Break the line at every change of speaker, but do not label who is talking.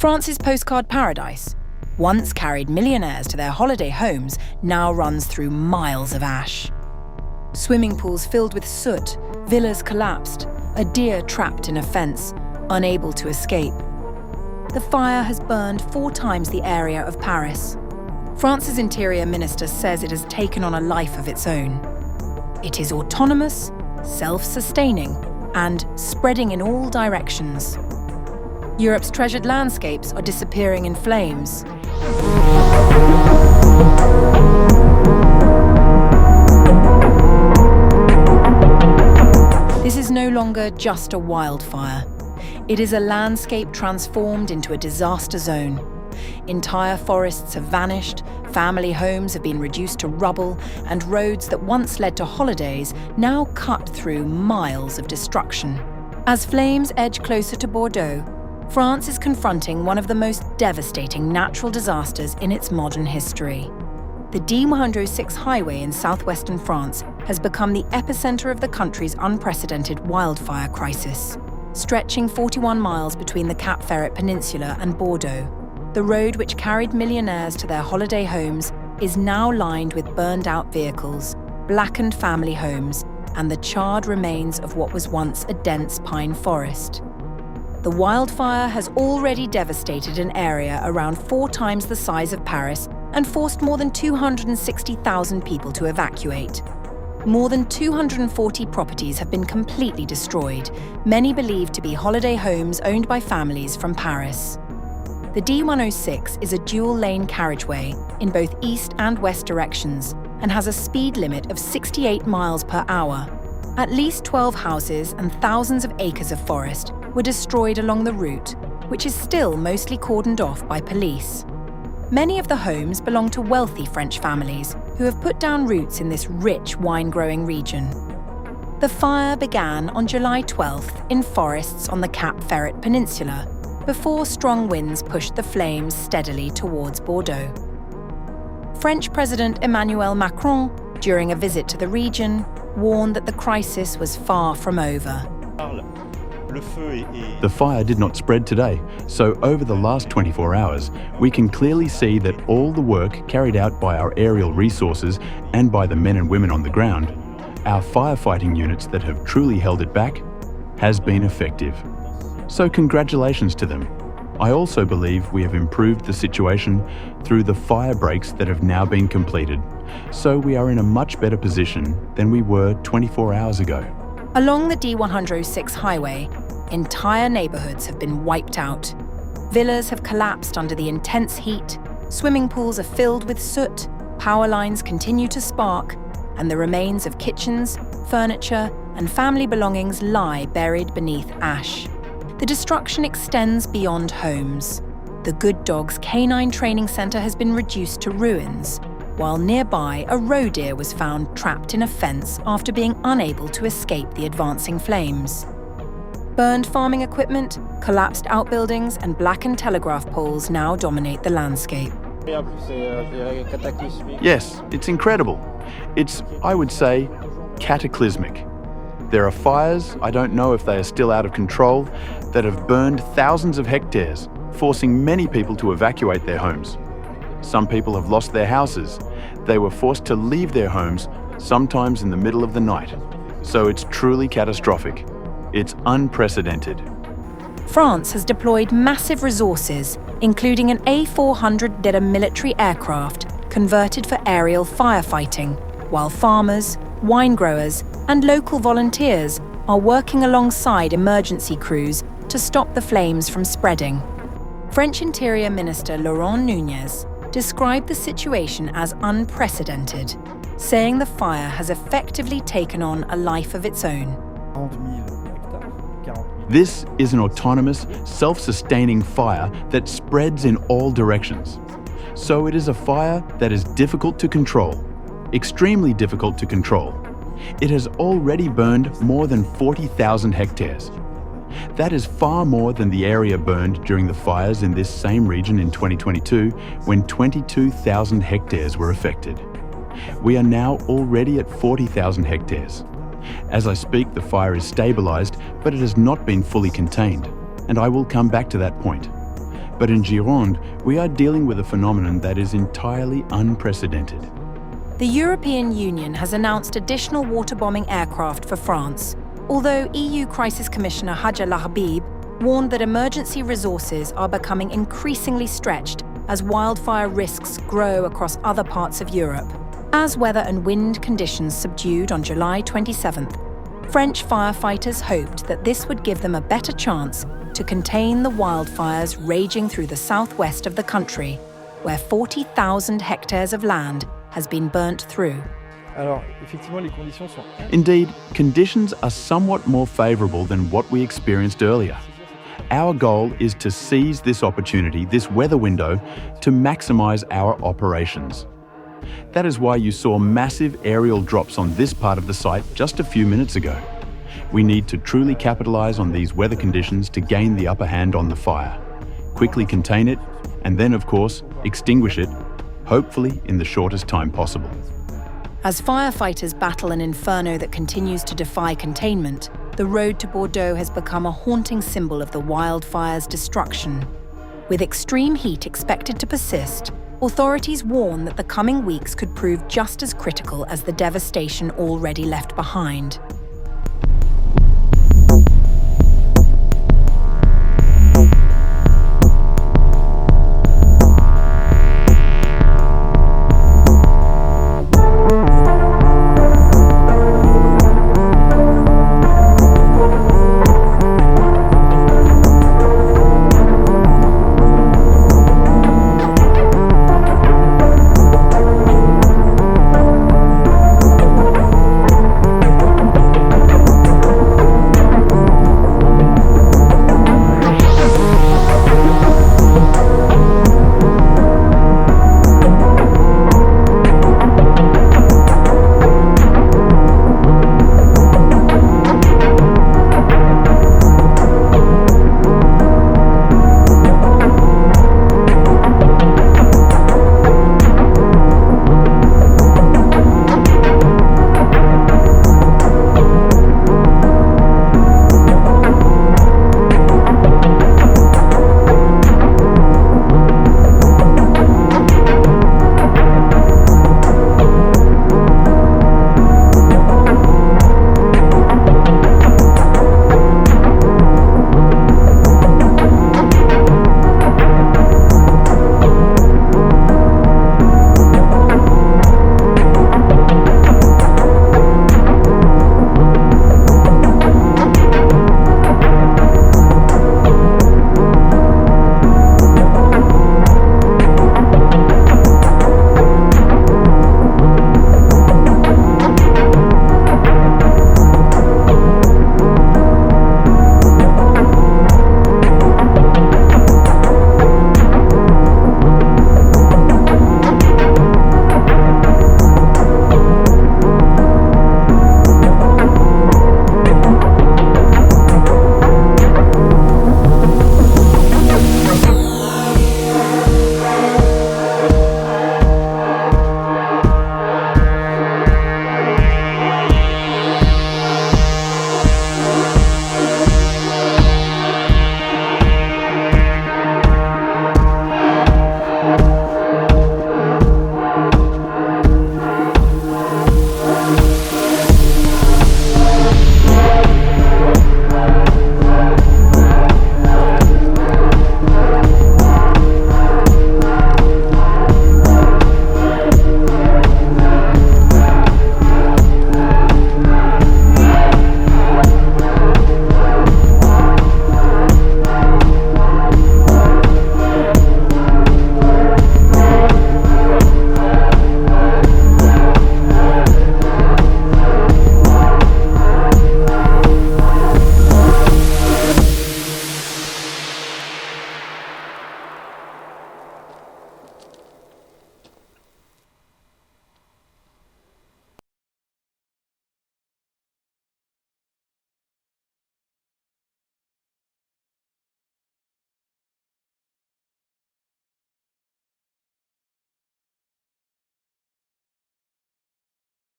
France's postcard paradise, once carried millionaires to their holiday homes, now runs through miles of ash. Swimming pools filled with soot, villas collapsed, a deer trapped in a fence, unable to escape. The fire has burned 4 times the area of Paris. France's interior minister says it has taken on a life of its own. It is autonomous, self-sustaining, and spreading in all directions. Europe's treasured landscapes are disappearing in flames. This is no longer just a wildfire. It is a landscape transformed into a disaster zone. Entire forests have vanished, family homes have been reduced to rubble, and roads that once led to holidays now cut through miles of destruction. As flames edge closer to Bordeaux, France is confronting one of the most devastating natural disasters in its modern history. The D106 highway in southwestern France has become the epicenter of the country's unprecedented wildfire crisis. Stretching 41 miles between the Cap Ferret Peninsula and Bordeaux, the road which carried millionaires to their holiday homes is now lined with burned-out vehicles, blackened family homes, and the charred remains of what was once a dense pine forest. The wildfire has already devastated an area around 4 times the size of Paris and forced more than 260,000 people to evacuate. More than 240 properties have been completely destroyed, many believed to be holiday homes owned by families from Paris. The D106 is a dual-lane carriageway in both east and west directions and has a speed limit of 68 miles per hour. At least 12 houses and thousands of acres of forest were destroyed along the route, which is still mostly cordoned off by police. Many of the homes belong to wealthy French families who have put down roots in this rich wine-growing region. The fire began on July 12th in forests on the Cap Ferret Peninsula, before strong winds pushed the flames steadily towards Bordeaux. French President Emmanuel Macron, during a visit to the region, warned that the crisis was far from over.
The fire did not spread today, so over the last 24 hours, we can clearly see that all the work carried out by our aerial resources and by the men and women on the ground, our firefighting units that have truly held it back, has been effective. So congratulations to them. I also believe we have improved the situation through the fire breaks that have now been completed, so we are in a much better position than we were 24 hours ago.
Along the D106 highway, entire neighborhoods have been wiped out. Villas have collapsed under the intense heat, swimming pools are filled with soot, power lines continue to spark, and the remains of kitchens, furniture, and family belongings lie buried beneath ash. The destruction extends beyond homes. The Good Dogs Canine Training Center has been reduced to ruins, while nearby a roe deer was found trapped in a fence after being unable to escape the advancing flames. Burned farming equipment, collapsed outbuildings, and blackened telegraph poles now dominate the landscape.
Yes, it's incredible. It's, I would say, cataclysmic. There are fires, I don't know if they are still out of control, that have burned thousands of hectares, forcing many people to evacuate their homes. Some people have lost their houses. They were forced to leave their homes, sometimes in the middle of the night. So it's truly catastrophic. It's unprecedented.
France has deployed massive resources, including an A400 military aircraft converted for aerial firefighting, while farmers, wine growers, and local volunteers are working alongside emergency crews to stop the flames from spreading. French Interior Minister Laurent Nunez described the situation as unprecedented, saying the fire has effectively taken on a life of its own.
This is an autonomous, self-sustaining fire that spreads in all directions. So it is a fire that is difficult to control, extremely difficult to control. It has already burned more than 40,000 hectares. That is far more than the area burned during the fires in this same region in 2022, when 22,000 hectares were affected. We are now already at 40,000 hectares. As I speak, the fire is stabilized, but it has not been fully contained, and I will come back to that point. But in Gironde, we are dealing with a phenomenon that is entirely unprecedented.
The European Union has announced additional water-bombing aircraft for France, although EU Crisis Commissioner Hadja Lahbib warned that emergency resources are becoming increasingly stretched as wildfire risks grow across other parts of Europe. As weather and wind conditions subdued on July 27th, French firefighters hoped that this would give them a better chance to contain the wildfires raging through the southwest of the country, where 40,000 hectares of land has been burnt through.
Indeed, conditions are somewhat more favourable than what we experienced earlier. Our goal is to seize this opportunity, this weather window, to maximise our operations. That is why you saw massive aerial drops on this part of the site just a few minutes ago. We need to truly capitalise on these weather conditions to gain the upper hand on the fire, quickly contain it, and then, of course, extinguish it, hopefully in the shortest time possible.
As firefighters battle an inferno that continues to defy containment, the road to Bordeaux has become a haunting symbol of the wildfire's destruction. With extreme heat expected to persist, authorities warn that the coming weeks could prove just as critical as the devastation already left behind.